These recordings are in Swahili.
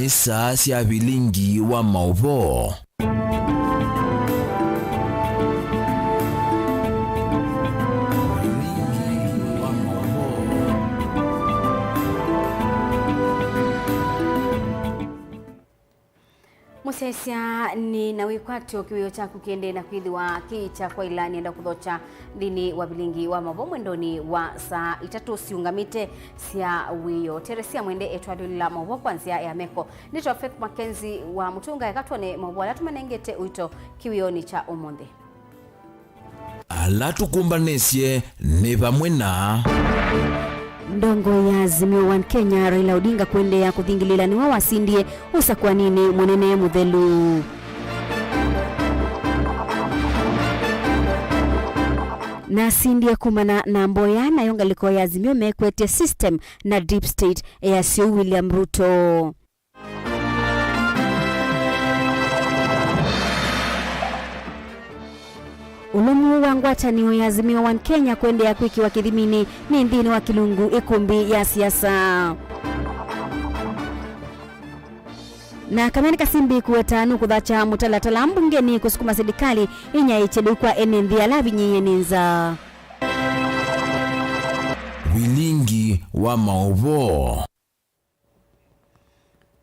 nisa sia Vilingi wa Mauvoo. Musesia ni na wikwato kiwio cha kukiende na kwithiwa kicha kwa ilani enda kuthocha thini wa Vilingi wa Mauvoo mwendoni wa saa 3 ciungamite cia wiyo teresia mwende etwadulila Mauvoo kwanzia ya meko nitwa Faith MAKENZI wa mutunga yakatwane Mauvoo alatumanengete uito kiwioni cha umundi alatukumbanesie ni vamwe na ndongo ya Azimio One Kenya Raila Odinga kuendea kuthingilila niwa wasindie usa kwa nini mwenene muthelu na sindie kumana na mboya na yongaliko ya Azimio mekwete system na deep state ya Sio William Ruto. Ulumu wa ngwatanio ya Azimio One Kenya kuendea kwiki wa kithimini ni ndini wa kilungu ikumbi ya siasa. Na kameni kasimbi kuwetanu kuthacha mutalatala mbungeni kusukuma serikali inya ichedukwa enenthi ala vinyenyenza. Vilingi wa Mauvoo.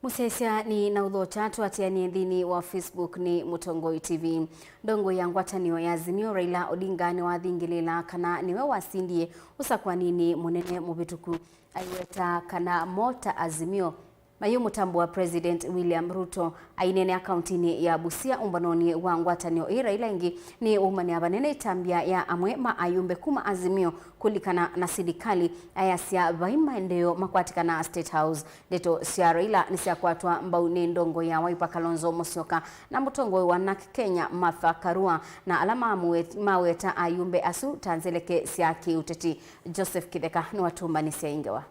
Musesia ni na uthocha tuatianie thini wa Facebook ni Mutongoi TV. Ndongo ya ngwatanio ya Azimio Raila Odinga ni wathingilila kana niwe wasindie usa kwa nini munene mubituku aiweta kana mota Azimio mayu mutambo wa President William Ruto ainene akaunti ya Busia umbanoni wa ngwatanio Raila ingi ni umani abanene itambia ya amwe maayumbe kuma Azimio kulikana na serikali ayasia vaima endeo makwatikana State House leto sia Raila nisia kwatwa mbaune ndongo ya Wiper Kalonzo Musyoka na mutongo wa WINAKE Kenya Martha Karua na alama maweta ayumbe asu tanzeleke sia kiuteti. Joseph Kideka ni watumani sia ingewa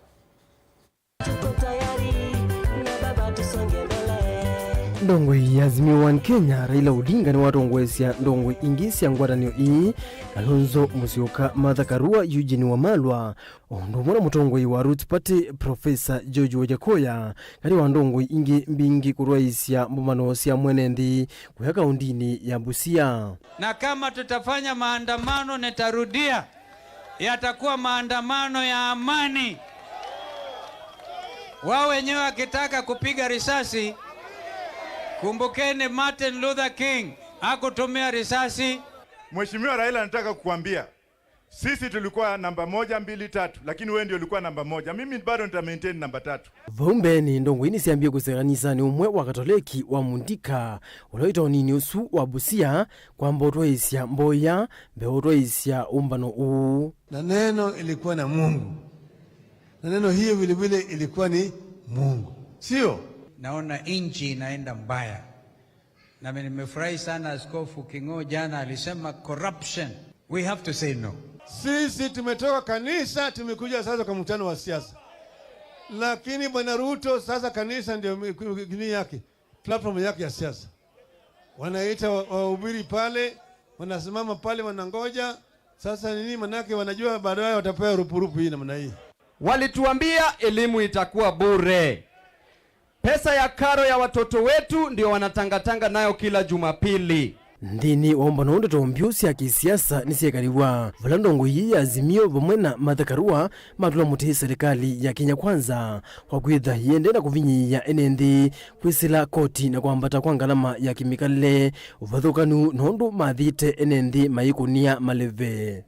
ndongo ya Azimio One Kenya Raila Odinga ni watongwesia ndongo ingisi ya ngwatanio ii Kalonzo Musyoka Martha Karua Eugene Wamalwa ondomona mutongo wa Roots Party Professor George Wajakoya kari wa ndongo ingi mbingi kurwaisia mbumano sia mwenendi kuyaka undini ya Busia. Na kama tutafanya maandamano netarudia yatakuwa maandamano ya amani. Wao wenyewe wakitaka kupiga risasi, kumbukeni Martin Luther King hakutumia risasi. Mheshimiwa Raila nataka kukuambia sisi tulikuwa namba 1, 2, 3 lakini wewe ndio ulikuwa namba 1. Mimi bado nita maintain namba 3. Vumbe ni ndongo ini siambia kuseganisa ni umwe wa Katoliki wa Mundika uloito nini usu wa Busia kwa mbotweisia mboya mbeotweisia umbano uu. Na neno ilikuwa na Mungu. Na neno hiyo vile vile ilikuwa ni Mungu. Sio? Naona inchi inaenda mbaya. Na nimefurahi sana Askofu Kingo jana alisema corruption. We have to say no. Sisi tumetoka kanisa tumekuja sasa kwa mkutano wa siasa. Lakini Bwana Ruto sasa kanisa ndio gini yake, platform yake ya siasa. Wanaita wahubiri pale, wanasimama pale wanangoja. Sasa nini manake wanajua baadaye watapewa rupurupu hii namna hii. Walituambia elimu itakuwa bure. Pesa ya karo ya watoto wetu ndio wanatangatanga nayo kila Jumapili. Ndini waomba naundo tombiusi ya kisiasa nisiekariwa. Valandongo hii ya Azimio vamwena Martha Karua matula muti serikali ya Kenya Kwanza kwa kwitha yende na kuvinyi ya enenthi kwisila koti na kuambata kwa ngalama ya kimikale uvathukanu nondu mathite enenthi maikunia maleve.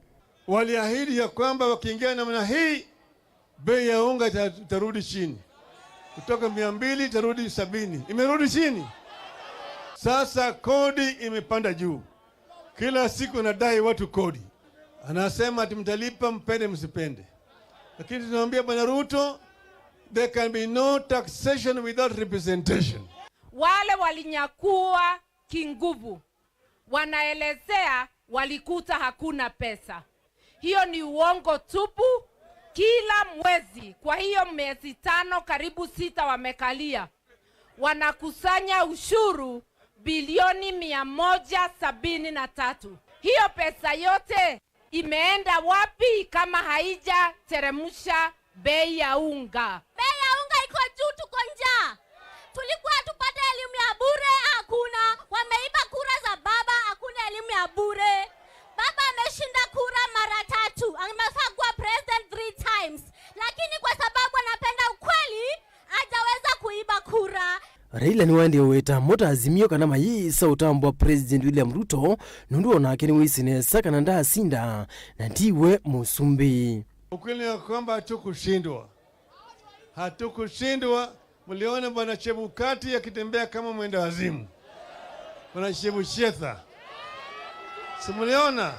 Waliahidi ya kwamba wakiingia namna hii bei ya unga itarudi chini. Kutoka 200 itarudi 70. Imerudi chini. Sasa kodi imepanda juu. Kila siku nadai watu kodi. Anasema ati mtalipa mpende msipende. Lakini tunaambia Bwana Ruto, there can be no taxation without representation. Wale walinyakua kinguvu wanaelezea walikuta hakuna pesa. Hiyo ni uongo tupu. Kila mwezi, kwa hiyo miezi 5 karibu 6 wamekalia, wanakusanya ushuru bilioni 173. Hiyo pesa yote imeenda wapi kama haija teremusha bei ya unga? Bei ya unga iko juu, tuko njaa. tulikuwa tupate elimu ya bure, hakuna. Wameiba kura za baba, hakuna elimu ya bure. Baba ameshinda kura mara 3, amefaa kuwa president 3 times, lakini kwa sababu anapenda ukweli hajaweza kuiba kura. Raila ni wandi weta mota azimio kana mayisa utambwa President William Ruto nundu onake ni wisinesa kana ndasinda na ndiwe Musumbi. Ukweli ni kwamba hatukushindwa. Mliona bwana Chebukati akitembea kama mwenda wazimu, bwana Chebushetha, simuliona?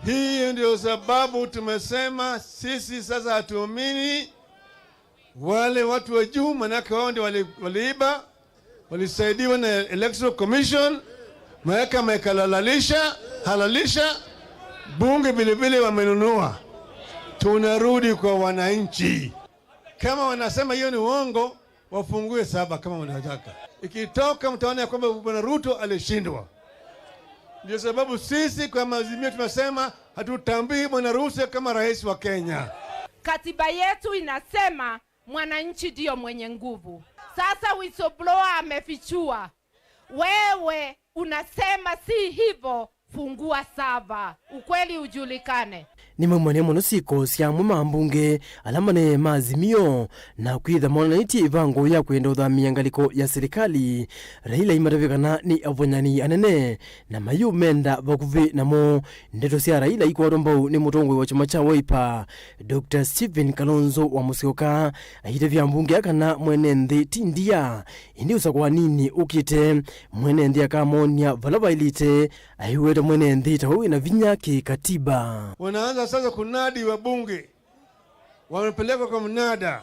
Hii ndio sababu tumesema sisi sasa hatuamini wale watu wa juu, manake wao ndio waliiba, walisaidiwa na Electoral Commission, mahakama halalisha, bunge vilevile wamenunua. Tunarudi kwa wananchi. Kama wanasema hiyo ni uongo, wafungue 7 kama wanataka. Ikitoka mtaona kwamba bwana Ruto alishindwa. Ndio sababu sisi kwa maazimio tunasema hatutambui bwana Ruto kama rais wa Kenya. Katiba yetu inasema mwananchi ndio mwenye nguvu. Sasa whistleblower amefichua. Wewe unasema si hivyo, fungua 7. Ukweli ujulikane. Ni mwana monosiko cia mambunge alamane maazimio na kwitha mwananchi ivango ya kwenda uthamia ngaliko ya serikali. Raila imaravekana ni avonyani anene na mayu menda vakuvi namo. Ndeto cia Raila ikwarombau ni mutongwe wa chama cha Wiper Dr. Stephen Kalonzo wa Musyoka ahite vya mbunge akana mwene nthi tindia indi usakwa nini ukite mwene nthi akamonia valava ilite ahiweta mwene nthi tawi na vinya kikatiba. Wanaanza sasa kunadi wa bunge, wamepelekwa kwa mnada,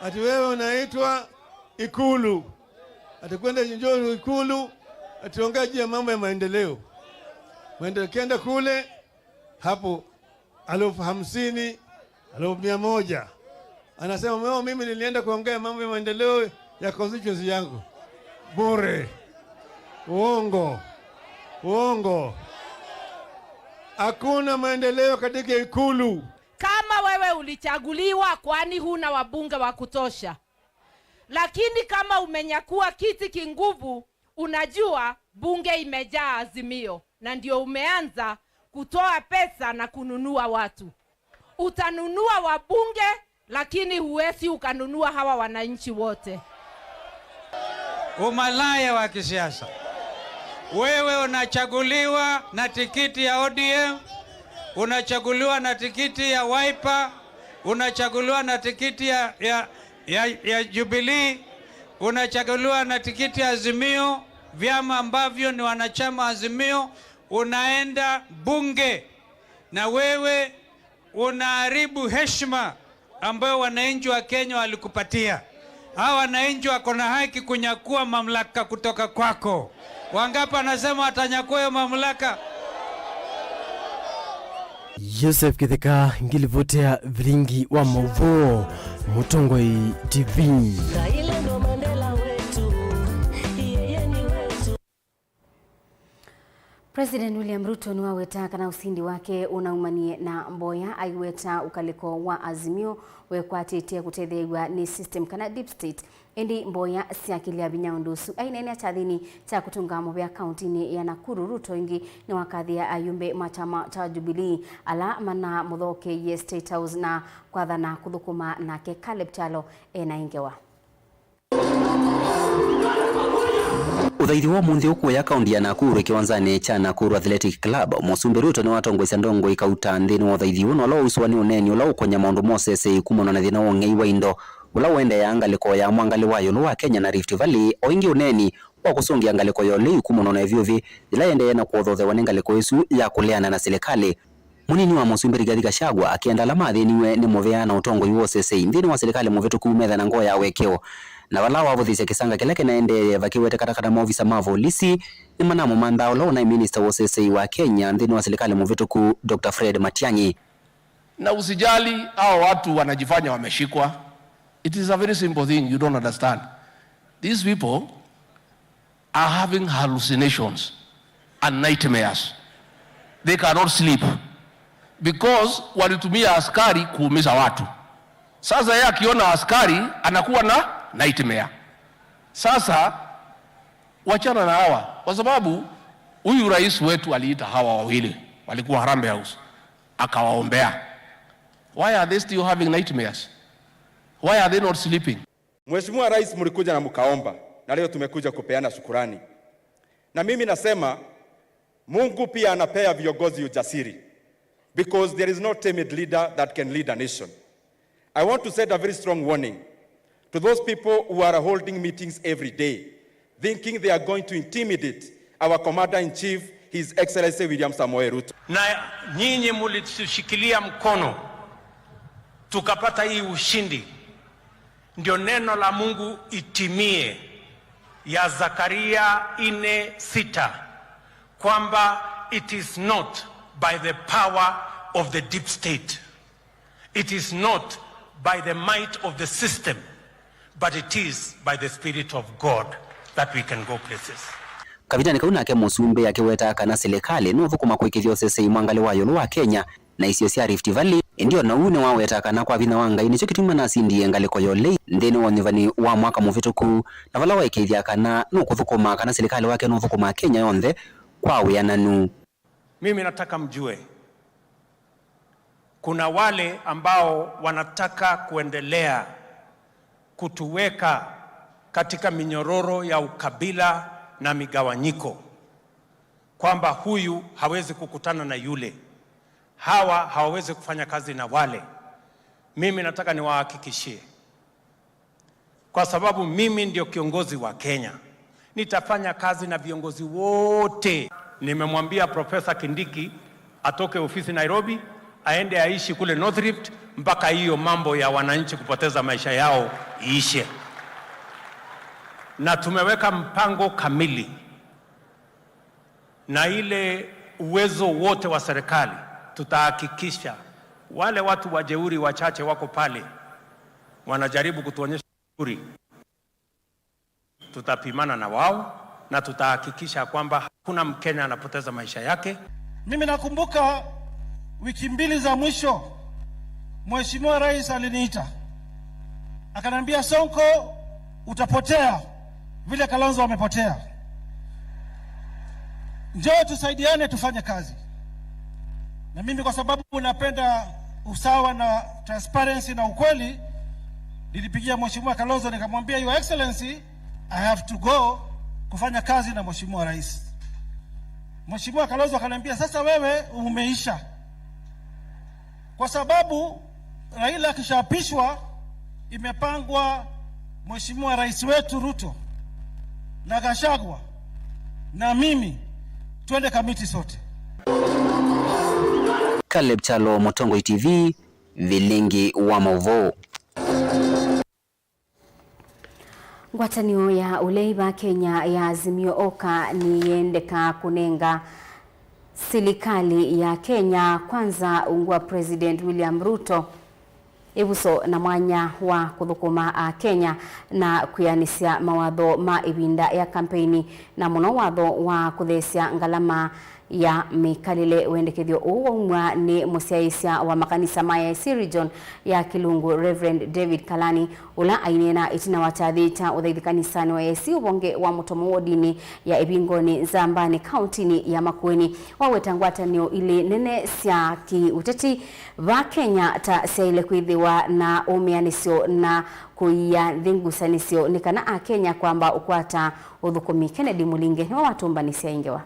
ati wewe unaitwa Ikulu, atakwenda njoo Ikulu, ationgea juu ya mambo ya maendeleo. Kenda kule hapo 50,000, 100,000, anasema mimi nilienda kuongea mambo ya maendeleo ya constituency yangu. Bure. Uongo. Hakuna maendeleo katika Ikulu. Kama wewe ulichaguliwa, kwani huna wabunge wa kutosha? Lakini kama umenyakua kiti kinguvu, unajua bunge imejaa azimio, na ndio umeanza kutoa pesa na kununua watu. Utanunua wabunge, lakini huwezi ukanunua hawa wananchi wote. Umalaya wa kisiasa. Wewe unachaguliwa na tikiti ya ODM, unachaguliwa na tikiti ya Wiper, unachaguliwa na tikiti ya Jubilee, unachaguliwa na tikiti ya Azimio, vyama ambavyo ni wanachama Azimio, unaenda bunge na wewe unaharibu heshima ambayo wananchi wa Kenya walikupatia. Hawa wananchi wako na haki kunyakua mamlaka kutoka kwako. Wangapi anasema watanyakua hiyo mamlaka? Joseph Kitheka ngilivotea Vilingi wa Mauvoo, Mutongoi TV. President William Ruto niwaweta kana usindi wake unaumanie na mboya aiweta ukaliko wa Azimio wekwatitia kutetheigwa ni system kana deep state indi mboya siakilia binyaundusu ainene achathini cha kutunga vya kaunti ya Nakuru. Ruto ingi ni wakathia ayumbe machama cha Jubilee ala mana muthoke ye State House na kwathana kuthukuma nake Caleb Chalo ena ingewa Uthaithi wa munthi ukuya kaunti ya Nakuru kiwanzani cha Nakuru Athletic Club. Musumbi Ruto ni watongwesa ndongo ikauta nthini wa uthaithi uno lo uswani uneni ula ukonya maundu mosese kumona na thina wongei wa indo ula wende ya ngaliko ya mwangali wayo wa Kenya na Rift Valley oingi uneni wa kusungia ngaliko yo li kumona na vyuvi ila yende na kuothothe wa ngaliko isu ya kuleana na serikali. Munini wa Musumbi Rigathi Gachagua akienda lama thiniwe ni muveana utongo yuo sese nthini wa serikali muvetu kumetha na ngoya wekeo na wala wavuthise kisanga kile kinaende vakiwete katakata maofisa Mauvoo lisi ni manamo mandao lo na minister wa sese wa Kenya nthini wa serikali muvetu ku Dr. Fred Matiang'i. Na usijali hao watu wanajifanya wameshikwa. It is a very simple thing you don't understand. These people are having hallucinations and nightmares. They cannot sleep because walitumia askari kuumiza watu. Sasa yeye akiona askari anakuwa na nightmare. Sasa wachana na hawa, kwa sababu huyu rais wetu aliita hawa wawili, walikuwa Harambee House, akawaombea. Why are they still having nightmares? Why are they not sleeping? Mheshimiwa Rais, mlikuja na mkaomba, na leo tumekuja kupeana shukrani. Na mimi nasema Mungu pia anapea viongozi ujasiri, because there is no timid leader that can lead a nation. I want to set a very strong warning to those people who are holding meetings every day, thinking they are going to intimidate our Commander-in-Chief, His Excellency William Samoei Ruto. Na nyinyi mulitushikilia mkono tukapata hii ushindi, ndio neno la Mungu itimie ya Zakaria 4:6 kwamba it is not by the power of the deep state, it is not by the might of the system, but it is by the Spirit of God that we can go places. Kapitani Kaunake Musumbe akiweta kana serikali no thukuma kwikithio sese imwangali wayo wa Kenya na isio cia Rift Valley ndio na une waweta kana kwa vina wanga inicho kituma na sindi ngaliko yole ndeni wonyevani wa mwaka muvituku na vala waikithia kana no kuthukuma kana serikali wake no thukuma Kenya yonde kwa wiananu. Mimi nataka mjue kuna wale ambao wanataka kuendelea kutuweka katika minyororo ya ukabila na migawanyiko, kwamba huyu hawezi kukutana na yule, hawa hawawezi kufanya kazi na wale. Mimi nataka niwahakikishie, kwa sababu mimi ndio kiongozi wa Kenya, nitafanya kazi na viongozi wote. Nimemwambia Profesa Kindiki atoke ofisi Nairobi, aende aishi kule North Rift mpaka hiyo mambo ya wananchi kupoteza maisha yao iishe. Na tumeweka mpango kamili na ile uwezo wote wa serikali. Tutahakikisha wale watu wajeuri wachache wako pale wanajaribu kutuonyesha jeuri, tutapimana na wao na tutahakikisha kwamba hakuna Mkenya anapoteza maisha yake. Mimi nakumbuka wiki mbili za mwisho Mheshimiwa Rais aliniita akaniambia, Sonko utapotea vile Kalonzo wamepotea, njoo tusaidiane tufanye kazi. Na mimi kwa sababu napenda usawa na transparency na ukweli, nilipigia Mheshimiwa Kalonzo nikamwambia, Your Excellency, I have to go kufanya kazi na Mheshimiwa Rais. Mheshimiwa Kalonzo akaniambia, sasa wewe umeisha, kwa sababu Raila akishaapishwa imepangwa Mheshimiwa Rais wetu Ruto na Gachagua na mimi twende kamiti sote. Caleb Chalo, Motongo TV, Vilingi wa Mauvoo. Ngwatanio ya uleiba Kenya ya Azimio Oka niendeka kunenga serikali ya Kenya kwanza ungwa President William Ruto ibuso na mwanya wa kuthukuma Kenya na kuyanisia mawatho ma ibinda ya kampeni na muno watho wa kuthesia ngalama ya mikalile wendekethio uwa ni musiaisia wa makanisa maya region ya Kilungu Reverend David Kalani ula ainena itina watathita uthaithi kanisani wa AIC ubonge wa mutomo wodini ya Ibingoni Zambani kauntini ya Makueni waweta ngwatanio ili nene cia kiuteti va Kenya ta siaile kwithiwa na umianisio na kuia thingusanisio nikana a Kenya kwamba ukwata uthukumi. Kennedy Mulinge ni watumbanisia ingewa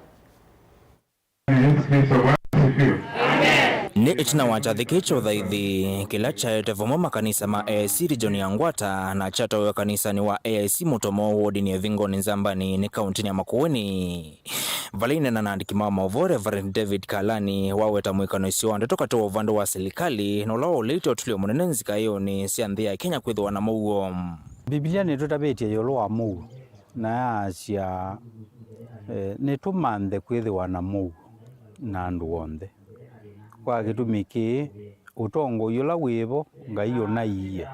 ni itina wachathikisho thaithi kila chaete vomo makanisa ma AIC region ya Ngwata na chato wa kanisani wa AIC mutomo wodini ya Vingoni Zambani ni kauntini ya Makueni valine na nandiki Mauvoo Reverend David Kalani waweta mwikano isio andetoka to uvando wa serikali na ulao leito tulio munene nzika hiyo ni siandhi ya Kenya kwithwa na Mauvoo. Biblia ni tutabetie yolo wa Mauvoo na asia ni tumanthe kwithwa na Mauvoo na andu onthe kwa gitumi ki utongo yula wibo ngai ona iye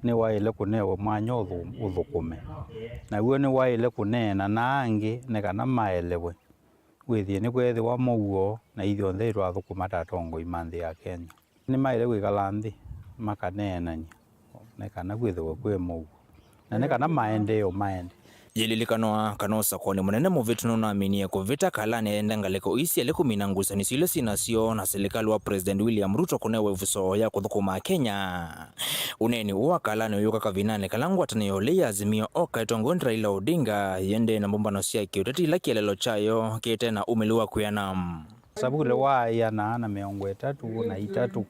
ni waile kunewa mwanya uthukume na guo ni waile kunena na angi ne kana maelewe withie ni kwethi wa Mauvoo na ithio nthe twathukuma tatongo imanthi ya Kenya ni maile gwikala nthi makanenanya nekana kwithwa kwe Mauvoo na nekana maende yililikanoa kanosa kwa ni munene muvitu nunaaminie kuvita kalani enda ngaleko isi alikumina ngusani sile sinasio na serikali wa President William Ruto kunewe vuso ya kuthukuma Kenya uneni uwa kalani uyuka kavinane kalangwa tanayole Azimio oka itongondi Raila Odinga yende na mbombano siya kiutati ila kielelo chayo kietena umiliwa kuyanam sababu le wa yana na 3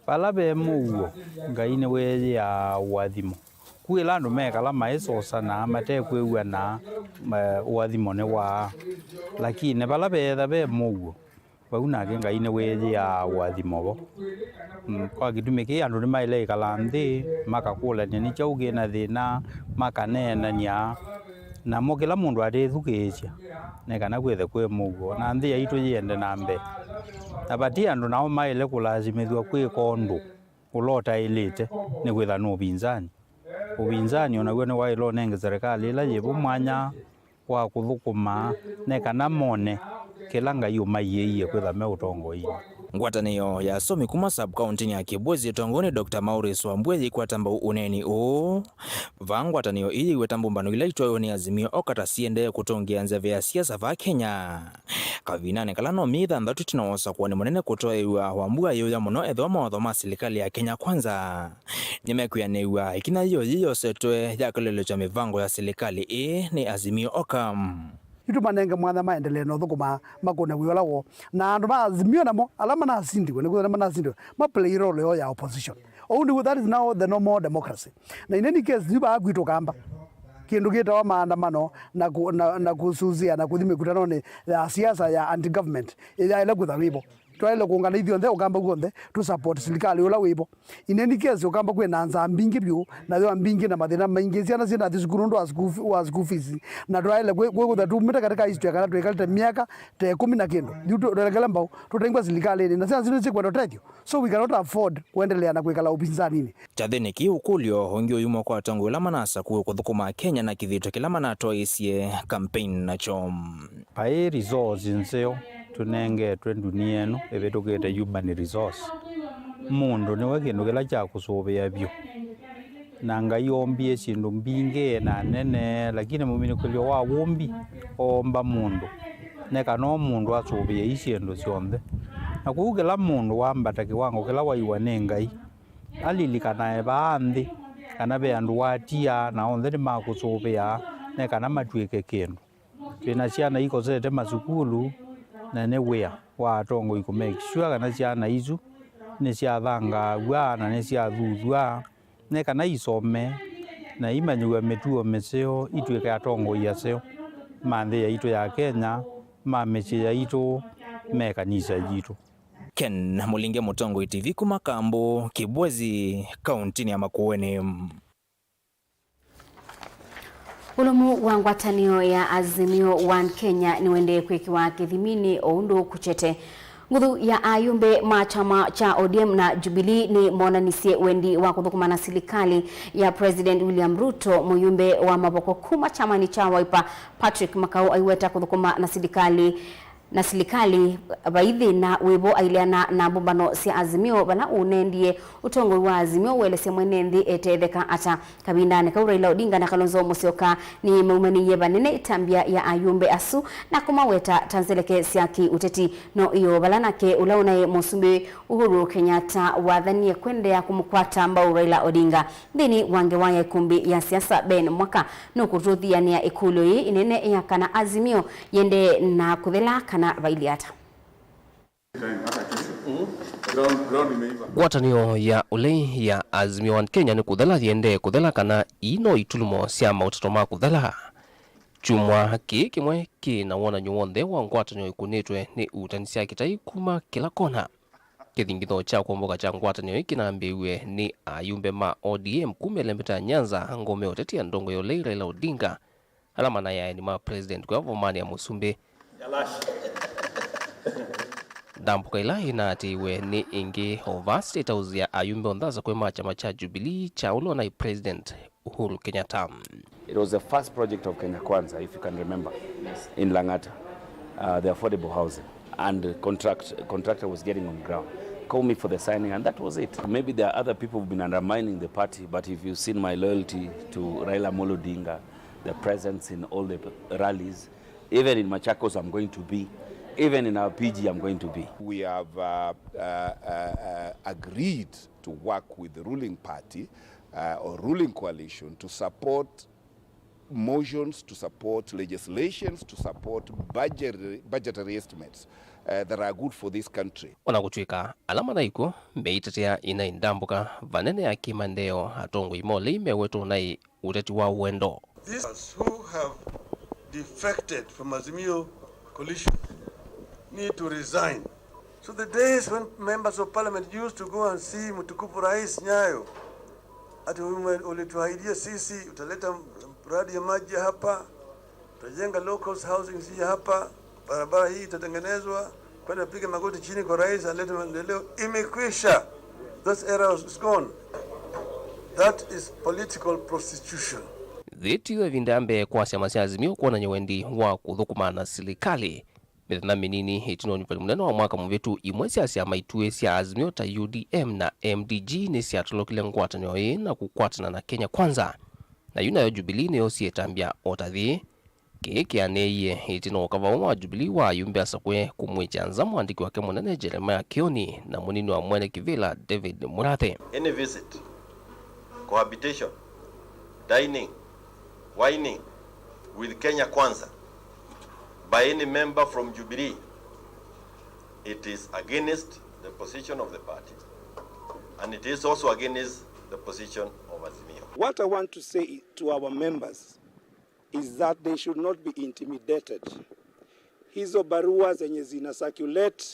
palabe Mauvoo ngaine we ya wathimo kwila andu mekala maesosa na matekwewa na wathimo ne wa lakini bala betha be Mauvoo baunake ngaine we ya wathimo bo kwa gitumike andu ni maile kala nthi makakula ni chauge na thina makanenania na mokela mundu arithukicia nekana kwethe kwe Mauvoo na nthi yaitu yende na mbe abati andu nao maile kulazimithwa kwika undu ulota ilite ni kwitha no ubinzani onaguo ni wailo nenge serikali ila yibu mwanya wa kuthukuma nekana mone kila ngai umaiye kwitha me utongoi ngwatanio ya somi kuma sub-county ya Kibwezi tongoni Dr. Maurice Wambwe kwa tamba uneni vangwatanio iyi wetambumbano ila itoyo ni Azimio okata siende kutongia nzeve ya siasa va Kenya kavinane kalano mitha ndatu tinawosa kuwa ni munene kutoa Wambwe ya muno edho mawatho ma serikali ya Kenya kwanza nimekuyanewa ikina iyo setwe ya kalelo cha mivango ya serikali ni Azimio okam itu manenge mwana maendeleo no thukuma makone wiola wo na andu ma Azimio namo alama na sindiwe niguo na sindiwe ma play role ya opposition only that is now the normal democracy na in any case niba agwito kamba kindu gitawa maandamano na kusuzia na kuthime kutano ni siasa ya anti government ila ile kutha wibo twaile kuungana ithio nthe ukamba guonthe tu support serikali ula wibo in any case ukamba kwina nza mbingi byu na yo mbingi na mathina maingi ciana cina thukuru ndo wa school fees na twaile gwegutha tumita katika history kana twekalite miaka te 10 na kindu ndio turegela mbao tutengwa serikali ni na ciana cino cikwenda tethio so we cannot afford kuendelea na kwikala upinzani ni chathini ki ukulio hongio yumo kwa tongo ila manasa kuthukuma Kenya na kithito kila manato isie campaign na chom pai resource nseo tunenge dunia eno ebetukite human resource mundu niwe kindu kila cha kusubia byo na ngai ombie sindu mbinge na nene lakini mumini kulio wa wombi omba mundu neka no mundu asubia isindu cionthe na kugela mundu wambata kiwango kila waiwa ne ngai alilikana eba nthi kana be andu watia na onthe ni makusubia neka na matwike kindu twina ciana iko zete masukulu na ne wea wa tongo iko make sure kana ciana izu ne cia thanga wa na ne cia thuthua ne kana isome na imanyua metuo meseo itweka ya tongo ya seo manthe ya ito ya Kenya mamechi ya ito mekanisa jitu Ken Mulinge Mutongo TV kuma Kambo Kibwezi kaunti ya Makueni Ulumu wa ngwatanio ya Azimio One Kenya niwende kwekiwa kithimini oundu kuchete nguthu ya ayumbe ma chama cha ODM na Jubilee ni monanisie wendi wa kuthukuma na serikali ya President William Ruto muyumbe wa maboko kuma chamani cha Wiper Patrick Makau aiweta kuthukuma na serikali baidhi na webo ailiana na bombano sia Azimio bala unendie utongo wa Azimio welese mwenendi etetheka ata kabindane ka Raila Odinga na Kalonzo Musyoka ni maumani yebanene tambia ya ayumbe asu na kumaweta tanzeleke siaki uteti no iyo balanake ulauna Musumbi Uhuru Kenyatta wathanie kwendea kumkwata mbao Raila Odinga ndini wange waya kumbi ya siasa Ben mwaka no kututhiania ikulu hii inene ya kana Azimio yende na kuthela na bailiata ngwatanio ya ulei ya Azimio One Kenya ni kuthela thiende kuthela kana ino itulumo cia mautoto ma kuthela chumwa kimwe kina wona nyuonthe wa ngwatanio ikunitwe ni utanisia kitai kuma kila kona kithingitho cha kwomboka cha ngwatanio ikinambiwe ni ayumbe ma ODM kumelembeta Nyanza ngome otetia ndongo yo Raila Odinga alama na ya ni ma president kwa vomani ya Musumbi dampuka ila inatiwe ni ingi over state house ya ayumbe ondaza kwa chama cha Jubilee cha ulona President Uhuru Kenyatta. It was the first project of Kenya Kwanza, if you can remember, in Langata, the affordable housing, and the contractor was getting on ground. called me for the signing, and that was it. Maybe there are other people who've been undermining the party, but if you've seen my loyalty to Raila Amolo Odinga, the presence in all the rallies, even in Machakos I'm going to be, even in our PG I'm going to be. We have agreed to work with the ruling party or ruling coalition to support motions, to support legislations, to support budgetary estimates that are good for this country. Onagutuika alama na iko meitetea ina indambuka vanene ya kimandeo hatongo imole imewetu nai uteti wa uendo. These who have defected from Azimio coalition need to resign. So the days when members of parliament used to go and see Mtukufu Rais Nyayo, ati ulituahidia sisi utaleta mradi ya maji hapa, utajenga local housing si hapa, barabara hii itatengenezwa, kwenda piga magoti chini kwa rais alete maendeleo, imekwisha. That era is gone. That is political prostitution. Dhiti vindambe kwa siama sia Azimio kuona nyewendi wa kuthukuma na serikali. Methana minini hitino ni mneno wa mwaka mwetu imwesi siama itue sia Azimio ta UDM na MDG ni sia tulokile ngwatanio hii na kukwatana na Kenya Kwanza. Na yuna ya Jubilee ni osi etambia otathi keke aneye hitino kava wa Jubilee wa yumbe asakwe kumwecha nzamu andiki wake mwanene Jeremiah Kioni na munini wa mwene Kivila David Murathe. Any visit, cohabitation, dining, wining with Kenya Kwanza by any member from Jubilee, it is against the position of the party, and it is also against the position of Azimio. What I want to say to our members is that they should not be intimidated. Hizo barua zenye zina circulate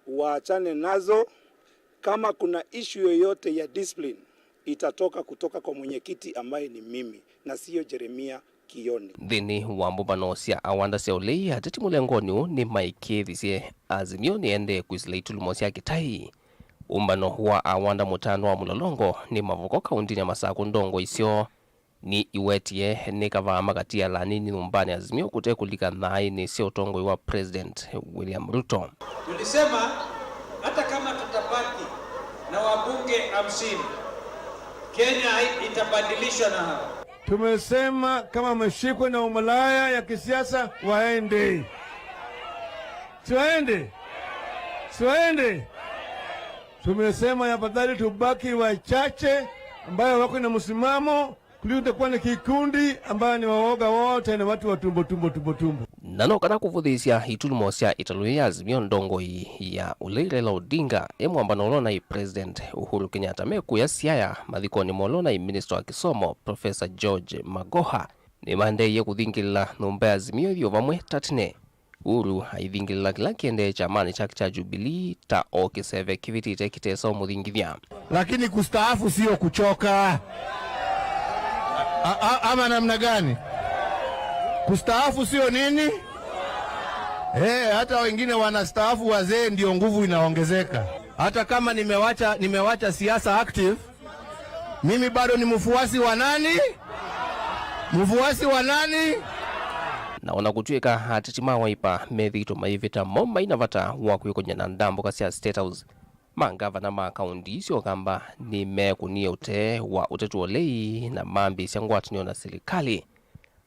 waachane nazo. Kama kuna issue yoyote ya discipline itatoka kutoka kwa mwenyekiti ambaye ni mimi na sio Jeremiah Kioni. Dhini wambubano sia awanda sia ulei hatiti mulengoni ni maike visie Azimio ni ende kuisilai tulumosia kitai. Umbano huwa awanda mutano wa mulolongo ni mavuko kaundini ya masako ndongo isio ni iwetie ni kava magatia lani ni numbani Azimio kute kulika nai ni sio tongo wa President William Ruto. Tulisema hata kama tutabaki na wabunge 50, Kenya itabadilishwa na hao. Tumesema kama meshikwe na umalaya ya kisiasa waende. Siwaende. Tumesema afadhali tubaki wachache ambayo wako na msimamo kuliko kuwa na kikundi ambayo ni waoga wote na watu wa tumbo. Nano kana kuvudhisia hitulumosia italuya Azimio ndongo ya Raila Odinga emwambano olona i President Uhuru Kenyatta meku ya siaya mathikoni molona i Minister wa Kisomo Professor George Magoha ni mande ye kuthingilila numba Azimio hivyo vamwe tatine. Uhuru haithingilila kila kiende chamani cha Jubilee ta okiseve kiviti tekitesa umuthingithia. Lakini kustaafu sio kuchoka. Ama namna gani? Kustaafu sio nini? Hata wengine wanastaafu wazee ndio nguvu inaongezeka. Hata kama nimewacha siasa active, mimi bado ni mfuasi wa nani? Naona kutuika hatitima waipa methito maivita moma inavata wakuyokonya na ndambo kasia State House. Mangava na makaundi sio kamba ni mekunia ute wa utetu olei na mambi siangwatinio na serikali.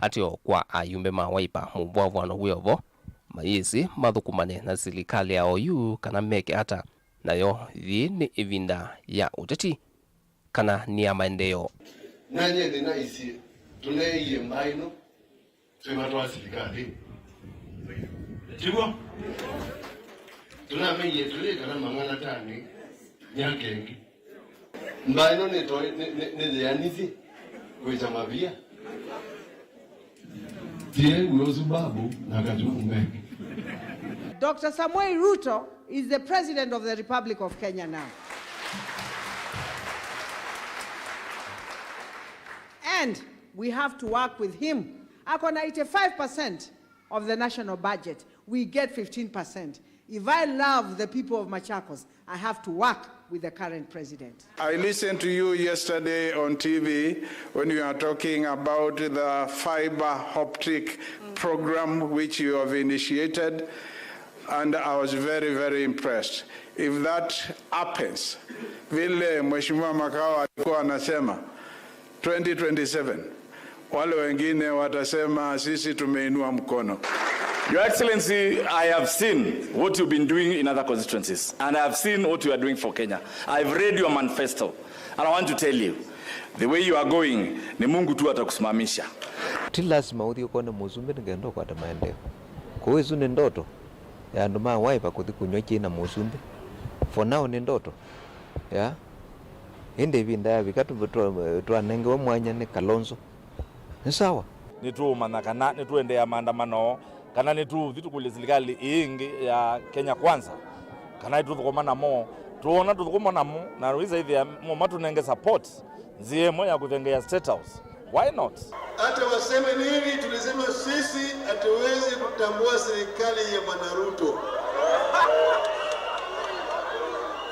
Atio kwa ayumbe mawaipa mubwavwano huyovo maisi mathukumane na serikali ya OU kana meke hata nayo ni ivinda ya uteti kana ni ya maendeleo. Nanye ndina isi tunaiye maino tuimatwa serikali. Tigo tunamenye tuleka na mangana tani nyakengi. Mbaino ne yanisi kuja mabia. Dr. Samuel Ruto is the President of the Republic of Kenya now. And we have to work with him. Ako na 85% of the national budget. We get 15%. If I love the people of Machakos, I have to work with the current president. I listened to you yesterday on TV when you are talking about the fiber optic program which you have initiated. and I was very, very impressed. If that happens, vile Mheshimiwa Makao alikuwa anasema 2027, wale wengine watasema sisi tumeinua mkono. Your Excellency, I have seen what you've been doing in other constituencies, and I have seen what you are doing for Kenya. I've read your manifesto, and I want to tell you, the way you are going, ni Mungu tu atakusimamisha. Ti lazima uthi ukone Musumbi ngendo kwa maendeleo. Kwa hiyo ni ndoto ya nduma waipa kuthi kunywa china Musumbi. For now ni ndoto. Ya. Inde vinda ya vikatu tuanenge wa mwanya ni Kalonzo. Ni sawa. Ni tu manakana, ni tu ende ya maandamano, kana ni tu vitu kule serikali ingi ya Kenya Kwanza. Kana itu tukomana mo, tuona tukomana mo na ruiza hivi ya matu nenge support. Zie moja kutengea State House. Why not? Hata waseme nini, tulisema sisi hatuwezi kutambua serikali ya Bwana Ruto.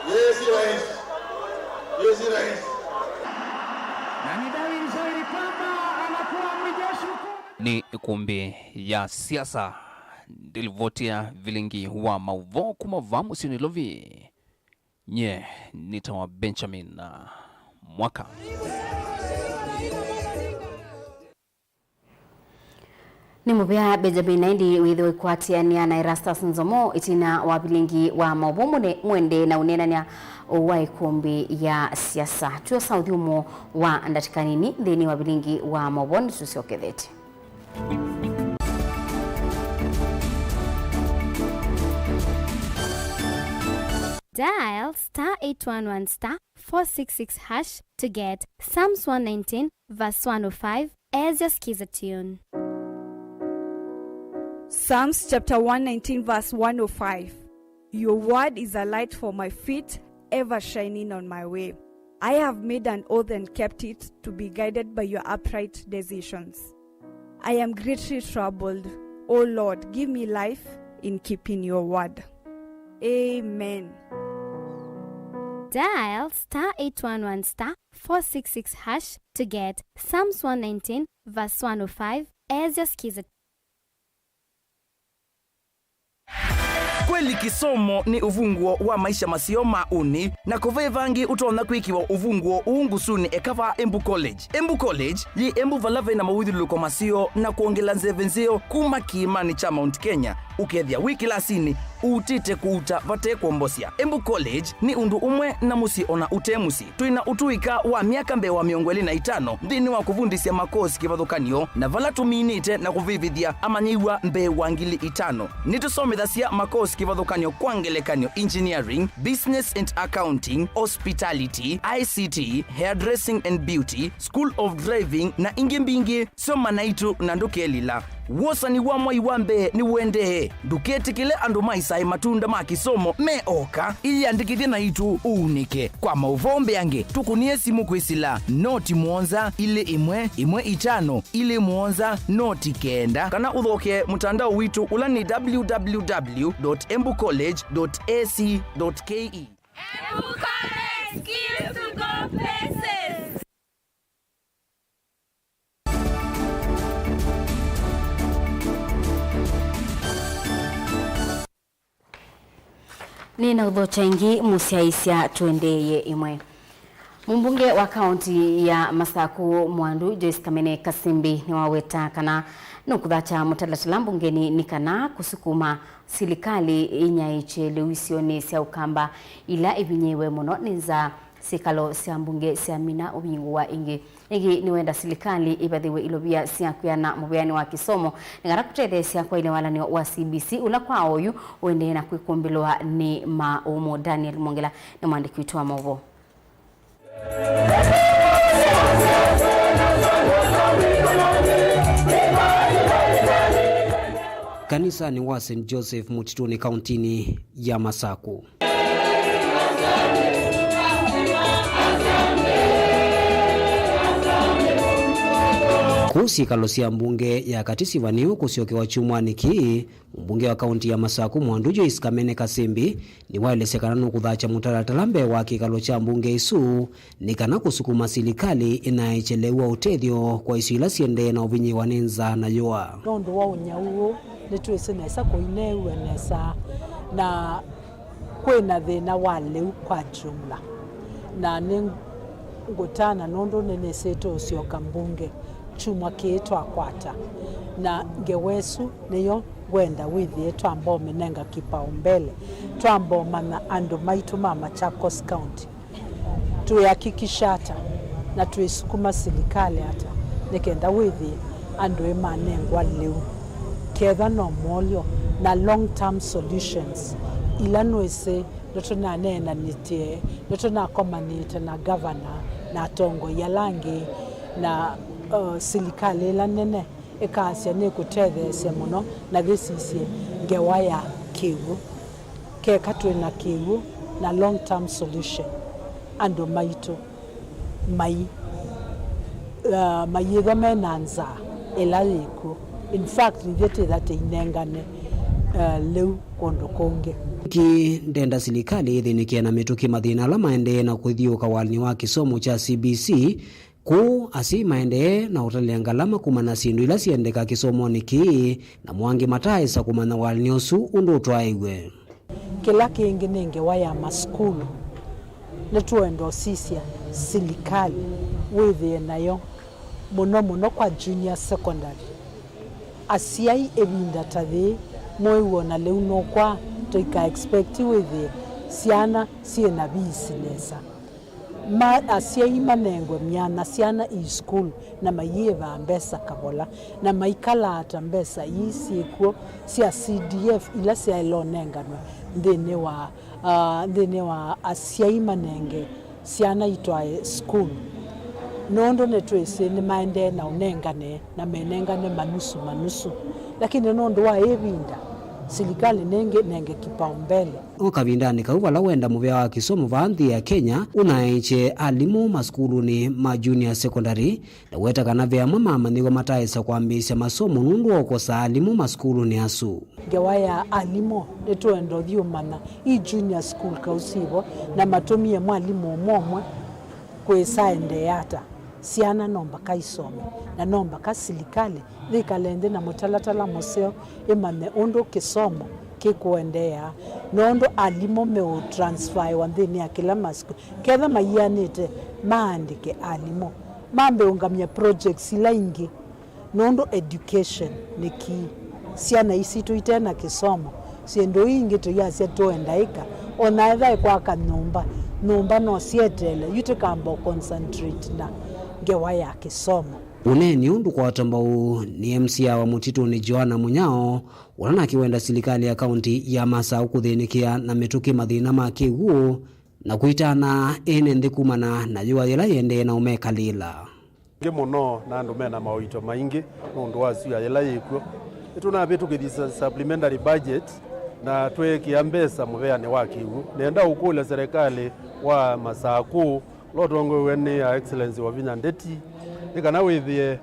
Yes, rais. Yes, rais. Ni kumbi ya siasa ndilivotia Vilingi wa Mauvoo kumavamu sinilovi. Nye nitawa Benjamin na Mwaka. Ni mubia Benjamin Naindi withiwe kwatiania na Erastus Nzomo itina wa Vilingi wa Mauvoo mwende na unenania wa ikumbi ya siasa. Tuyo sauthi umo wa ndatikanini dhini wa Vilingi wa Mauvoo nitusiokethete. Dial *811*466# to get Psalms 119 verse 105 as your skiza tune. Psalms chapter 119 verse 105. Your word is a light for my feet, ever shining on my way. I have made an oath and kept it, to be guided by your upright decisions. I am greatly troubled. O Lord, give me life in keeping your word. Amen. Dial *811*466# to get Psalms 119 verse 105 as your skiza. Kweli kisomo ni uvunguo wa maisha masio mauni na kove vangi utona kwikiwa uvunguo uungusuni ekava Embu College. Embu College yi Embu valave na mawithuluko masio na kuongela nzevenzio kuma kiimani cha Mount Kenya. Ukethia wiki lasini utite kuuta vate kuombosia. Embu College ni undu umwe na musi ona utemusi. Tuina utuika wa miaka mbewa miongweli na 5 ndini wa kuvundisia makosi kivathukanio na vala tuminite na kuvivithia amanyiwa mbewa ngili 5. Nitusomithasya makosi kivathukanio kwa ngelekanio engineering, business and accounting, hospitality, ICT, hairdressing and beauty, school of driving na ingi mbingi soma naitu na ndukelila. Wosa ni wamwa iwambe ni uendehe. Duketi kile andu maisai matunda makisomo meoka ili andikithia na itu unike. Kwa mauvombe yange tukunie simu kwisila noti mwonza ile imwe 5 ile mwonza noti kenda. Kana uthoke mutandao witu ula ni www.embucollege.ac.ke. Embu College, skills to go places. Nina udhocha ingi musiaisia tuendeye imwe. Mbunge wa kaunti ya Masaku Mwandu Joyce Kamene Kasimbi ni waweta kana nukudhacha mutalatala mbungeni nikana kusukuma silikali inyaiche lewisione sia ukamba ila ibinyewe mono ninza sikalo sia mbunge sia mina ubingu wa ingi niwenda silikali ibadhiwe ilobia sia kuyana mubiyani wa kisomo ngara kutede sia kwa ile wala ni wa CBC ula kwa oyu uende na kuikumbilwa ni Maumo Daniel Mongela na mwandiki wetu wa Mauvoo. Kanisa ni wa St. Joseph Mutituni kauntini ya Masaku. Kusi kalosia mbunge ya katisi vaniu kusiokewa chumwani ki mbunge wa kaunti ya Masaku Mwandu Joyce Kamene Kasimbi ni waelesekana nukudhacha mutalatambe wa kikalo cha mbunge isu ni kana kusukuma silikali inaichelewa utethio kwa isu ila siende na ubinyi wanenza na yoa. Nondo wa unyauo nitwese nesa koinewe nesa na kwena thina wa liu kwa jumla na ngutana nondo neneseto usio kambunge chuma kiitwa kwata na ngewesu niyo gwenda withie twambome nenga kipaumbele twamboma na andu maitu ma Machakos County tuyakikishata na tuisukuma serikali hata nikenda withie andu emanengwa liu ketha no molio na long term solutions ila noise notuna nena nitie notuna komanite na governor na tongo yalangi na serikali la nene ekasia ne kutethesia muno na gisisie ngewaya kiwu ke katwe na kiwu na long term solution ando maitu mai mayitho menanza elayiku in fact nithete that inengane leu kondo konge ki ndenda serikali ithinikia na mituki mathina la maende na kuthiuka walini wa kisomo cha CBC ku asi maende na utalia ngalama kumana sindu ila siendeka kisomo niki na mwangi mataisa kumana walini usu undu utwaiwe kila kingi ninge waya maskulu netuendo sisia serikali withie nayo muno kwa junior secondary asiai ebinda tathi moiwo na leu no kwa toika expect withie siana siena business ma asiai manengwe myana siana e-school na mayeva mbesa kabola na maikala ata mbesa yisiekuo sia CDF ila sia ilonenganwa ndene wa asiai manenge siana itwae school nondo netwese ni maende na unengane na menengane manusu lakini nondo wa evinda serikali nenge kipaumbele okavindani kauvala wenda muvya wa kisomo vanthi ya Kenya unaiche alimu maskulu ni ma junior secondary na weta kana vya mama nigo mataisa kuambisha masomo nundu okosa alimu maskulu ni asu gewaya alimu netuendo thiumana i junior school kausivo na matumie mwalimu momwe kwesaende yata siana nomba kaisome na nomba ka serikali thikalende na mutalatala museo imane undu kisomo kikuendea nondo alimo me transfer wandini ya kila masku ketha mayianite maandike alimo mambe ungamia projects ila ingi nondo education niki siana isi tuitena kisomo siendo ingi tuyasia tuendaika onaitha kwa kanumba no sietele yute kambo concentrate na ngewa ya kisomo uneni undu kwa watambau ni MCA wa Mutitu ni Joana Munyao ulana kiwenda serikali ya kaunti ya Masau kuthinikia na mituki mathina makigu na kuitana ene ndikumana na yua yela yende na umekalila muno na andu mena mawito maingi nundu wasu ya yela yikuo ituna bitu kidisa supplementary budget na twekia mbesa muveane wa kiwu nenda ukule serikali wa Masaku lotongo wene ya excellency wa Vinya Ndeti ikana withie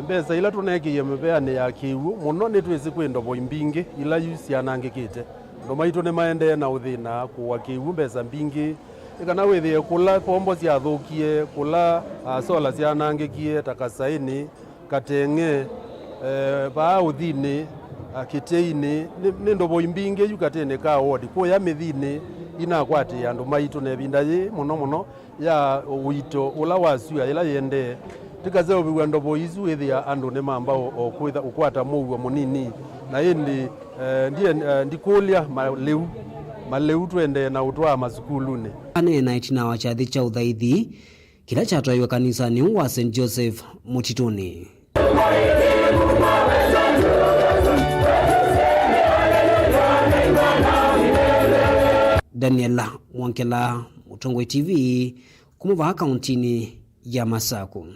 mbesa ila tunekiye muveane ya kiwu muno nitwisi kwendo boimbingi ila yusi anangikite ndo maitu ne maende na uthina kuwa kiwu mbesa mbingi ikana withie kula pombo cia thukie kula sola cia anangikie takasaini katenge ba uthini akiteini nindo boimbinge yukatene ka wodi ko ya mithini ina kwati andu maitu ne bindaye muno ya wito ula wasu ila yende tikaze obiwa ndo boizu ethia andu ne mamba okwitha ukwata muwa munini na indi ndikulia maleu twende na utwa mazukulune ane na itina wa chathi cha uthaithi kila chatwa kanisa ni wa St Joseph Mutituni Daniela Mwankela Mutongwe TV kumuva kauntini ya Masaku.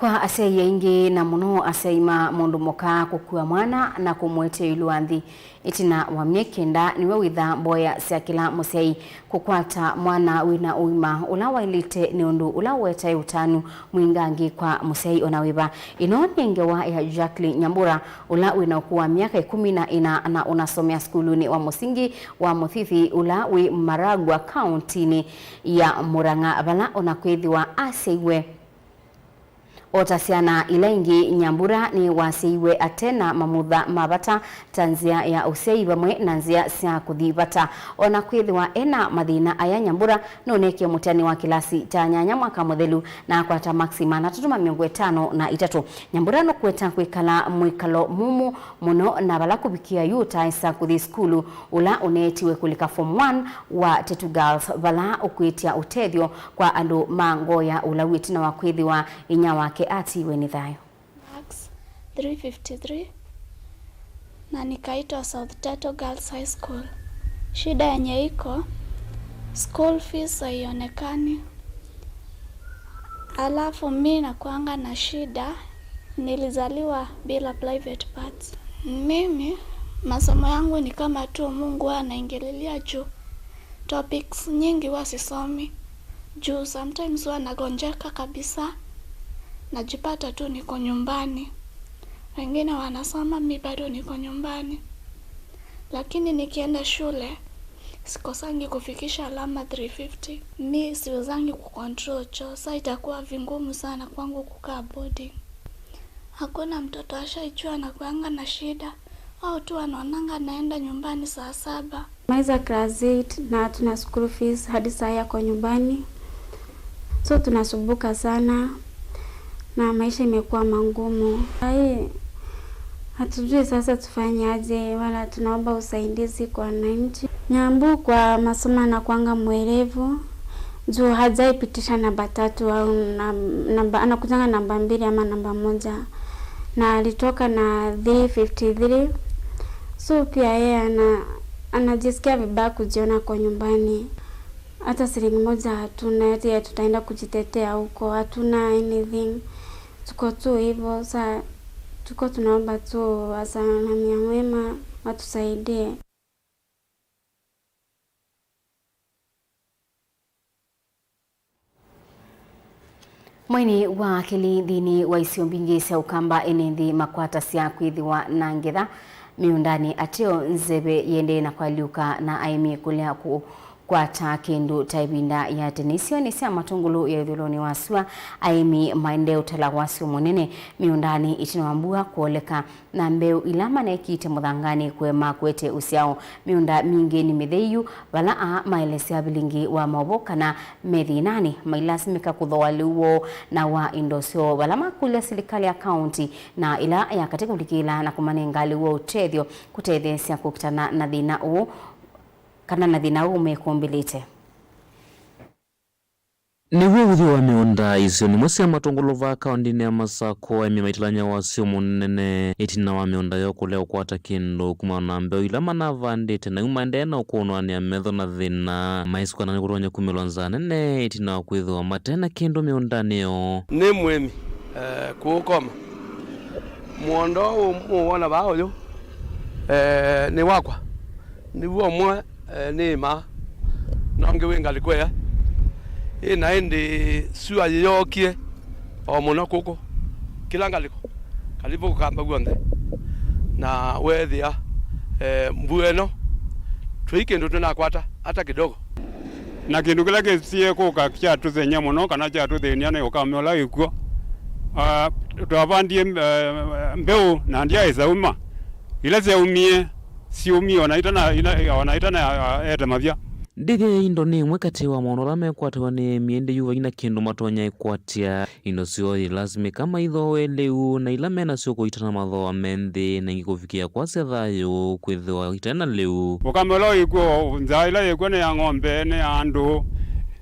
Kwa asei ingi na muno aseima mundu moka kukua mwana na kumwete iluanthi itina wa myekenda niwe witha boya siakila musei kukwata mwana wina uima ulawa ilite ni undu ulaweta utanu mwingangi kwa musei onawiba inonengewa ya Jacqueline Nyambura ula wina kuwa miaka 14 na unasomea skuluni wa musingi wa Muthithi ula wi Maragwa county ya Murang'a bala onakwithiwa aseiwe Otasiana Vilingi Nyambura ni wasiiwe atena mamutha mabata tanzia ya usei bamwe na nzia cia kuthibata ona kwithwa ena mathina aya Nyambura noneke mutani wa kilasi ta nyanya mwaka muthelu na kwata maxima na 53 Nyambura no kweta kwikala mwikalo mumu muno na bala kubikia yuta isa kuthi skulu ula unetiwe kulika form 1 wa Tetu Girls bala ukwitia utethio kwa andu mangoya ula witina wa kwithwa inya wake ati wenithayo Max 353 na nikaitwa South Tetu Girls High School. Shida yenye iko school fees haionekani, alafu mimi nakuanga na shida, nilizaliwa bila private parts. Mimi masomo yangu ni kama tu Mungu anaingililia juu, topics nyingi wasisomi juu, sometimes wanagonjeka kabisa, najipata tu niko nyumbani, wengine wanasoma mimi bado niko nyumbani. Lakini nikienda shule sikosangi kufikisha alama 350. Mimi siwezangi kucontrol choo, sasa itakuwa vingumu sana kwangu kukaa boarding. Hakuna mtoto ashaichua na kuanga na shida, au tu anaonanga naenda nyumbani saa 7. Maiza class 8 na tuna school fees hadi saa yako nyumbani, so tunasumbuka sana na maisha imekuwa mangumu. Hatujui sasa tufanyaje, wala tunaomba usaidizi kwa wananchi. Nyambu kwa masomo na kuanga mwerevu, juu hajaipitisha namba 3 au namba anakutanga namba 2 ama namba 1, na alitoka na 353. So pia yeye anajisikia vibaya kujiona kwa nyumbani. Hata shilingi moja hatuna, eti tutaenda kujitetea huko, hatuna anything. Tuko tu hivyo, sasa tuko tunaomba tu asana na mwema watusaidie. Mwaini wa kilithini wa isio mbingi cia ukamba enethi makwata cia kwithiwa na ngetha miundani ateo nzebe yende na kwaliuka na aimi kulia kwata kindu taibinda ya tenisio ni cia matungulu ya ithuloni wasua aimi maende utala wasio munene miundani itinawambua kuoleka na mbeu ilama na ikite muthangani kwema kwete usiao miunda mingi ni mitheyu bala maelesia Vilingi wa Mauvoo kana methinani mailasimika kuthowaliwo na wa indosio bala makulia serikali ya county na ila ya katika ulikila na kumanengali wa utethio kutethesia kukutana na thina u kana na thina umekombilite niwe uthi wa miunda icio ni mwese matongolo va kaundini ya Masako emi maitilanya wasio munene itina wa miunda yo kulea kwata kindu kuma na mbeo ilama na vandite na umande na ukono ni metho na thina maisiko na kuronya kumilonza nene itina wa kwithwa matena kindu miundani yo ni mwemi kuukoma muondo muona bao yo ni wakwa ni mwe ni ma nonge wingali kwea ina indi sua yokie o muno kuko kilangaliko kalipo kamba guonde na wethia mbueno twike ndo tunakwata hata kidogo na kindu kila kisie kuka kya tuthenya muno kana kya tuthenia ne ukamyola ikuo twavandie mbeu na ndia izauma ila zeumie siumio wanaitana ete mavya ndithi indo ni imwe kati wa maonora mekwatiwa ni miende yuva ina kindu matonya ikwatia indo sio lazima kama ithowe leu na ila mena sio kuitana mathoa menthi na ngikufikia kwa sethayo kwithwa itana leu ukamelo ikuo nzaila yekwe ne ya ng'ombe ne andu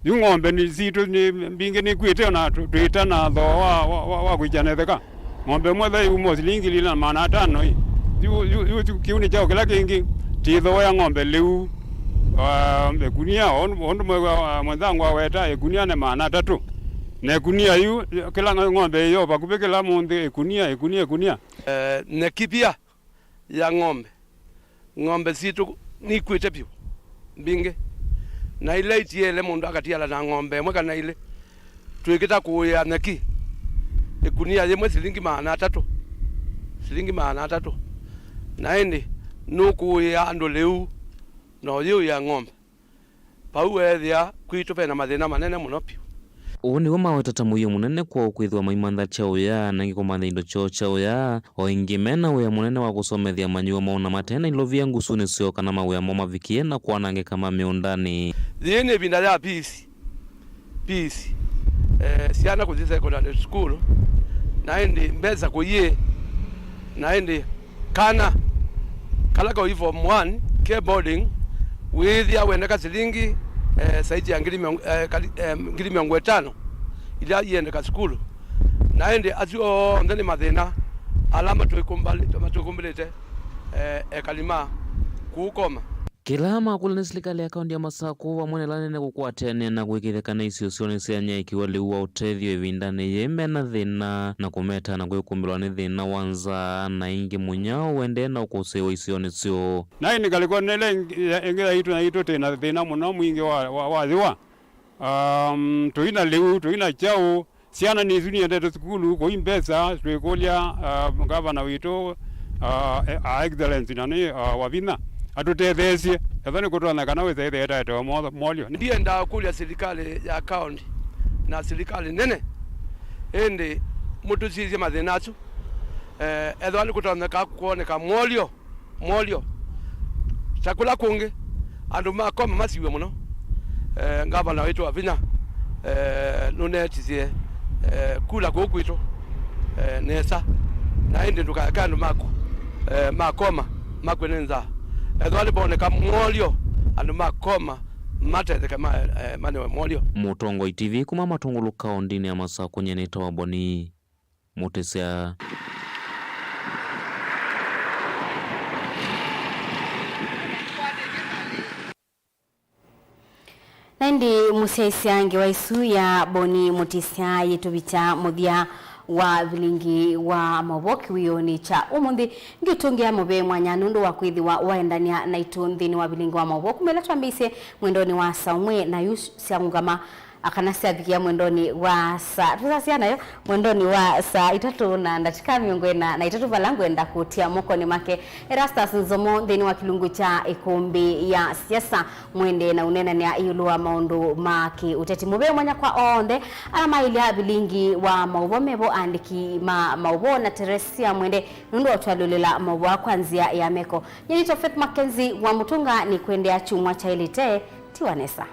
yu ng'ombe ni zitu ni mbingi ni kwite na tuitana thoa wa kujanetheka ng'ombe mwethe yumo silingi lina maana 5 yu kiuni chao kila kingi titho ya ng'ombe leu ekunia ondu mwenzangu aweta ekunia ne maana 3 ne kunia yu kila ng'ombe yo bakube kila monde kunia ne kipia ya ng'ombe situ ni kwete pio binge na ile itiele mundu akatiala na ng'ombe mwe kana ile twikita kuya neki ekunia yemwe silingi maana 3 na indi nukuya andu leu no yu ya ng'ombe pau ethia kwitu pena mathina manene muno pio Uuni wa mawetata muyo munene kwa ukwithwa maimantha chao ya na ngikomantha indo chao ya o ingi mena uya munene wa kusomethia manyuo mauna matena ilovia ngusuni sio kana mawea mo mavikie na kwanange kama miundani thiine binda ya peace siana kuthi secondary school na indi mbeza kuye na indi kana kala ko form 1 care boarding with ya wenda silingi saiti ya ngiri 500 ila yende ka school na ende azio ndani mathina alama tuikumbalite kalima kukoma kila makula ni serikali ya kaunti ya Masako wamone lanene kukwatene na gwikithekana icio cione cianya ikiwa liu wa utethio ivindane yeme na thina na kumeta na gwikumbirwa ni thina wanza na ingi munyao wende na ukosewa icio ni cio na ini galiko nele ingira itu na itu tena thina muno mwingi wa thiwa tuina liu tuina chao ciana ni zuni ende skulu ko imbesa twikolia gavana witu excellence nani wavina atutethesie ethani kutwana kana wethe etato molio ndienda kulia serikali ya county na serikali nene ende mutusizie mathinachu ethani kutwana ka kuoneka molio chakula kungi andu makoma masiwe muno ngavana wetu wavina nunetizie kula kokwitu nesa na ende ndukaka andu makoma makwenenza ethwali boneka molio andu makoma matetheka mane molio Mutongo TV kuma matongolo kaundini ya Masako nyeneta wa boni mutesea Nandi musiaisiange wa isu ya boni mutisia yetubita muthia wa Vilingi wa Mauvoo wiyoni cha umundi ngitungia mube mwanya nundu wa kwithiwa waendania na itunthini wa Vilingi wa Mauvoo kumeletwa mbise mwendoni wa saumwe na yusiangama akanasi athikia mwendoni wa nayo mwendoni wa saa 3 na dakika 43 valangu enda kutia mokoni make Erastus Nzomo thini wa kilungu cha ikumbi ya siasa mwende na unena ni ayulua maundu maki uteti mube mwanya kwa onde alama ilia Vilingi wa Mauvoo mebo andiki Mauvoo na Teresia mwende nundu watwalulela Mauvoo kwanzia ya meko. Nyinito Faith MAKENZI wa Mutunga ni kuendea chumwa cha ilite tiwanesa.